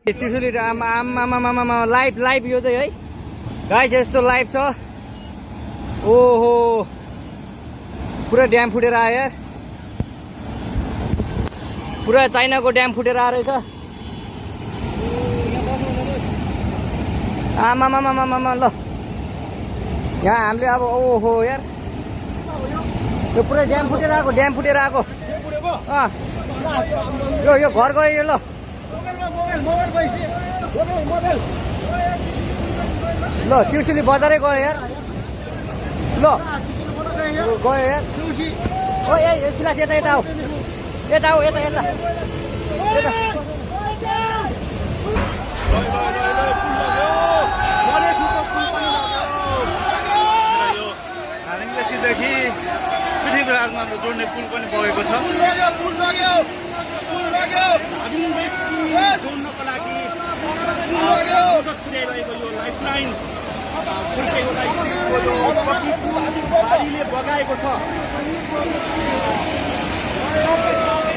त्रिशुली आमा लाइभ यो चाहिँ है गाइस यस्तो लाइभ छ। ओहो पुरा ड्याम फुटेर आयो यार, पुरा चाइनाको ड्याम फुटेर आएर छ। आमा ल यहाँ हामीले अब ओहो यार यो पुरै ड्याम फुटेर आएको यो घर गयो यो। ल ल त्रिशुली बजारै गयो यार। ल गयो यार ओ ए सिलास यता आऊ यता देखि पृथ्वीराजमा जोड्ने पुल पनि बगेको छ। जोड्नको लागि मद्दत पुर्याइरहेको यो लाइफलाइन बाढीले बगाएको छ।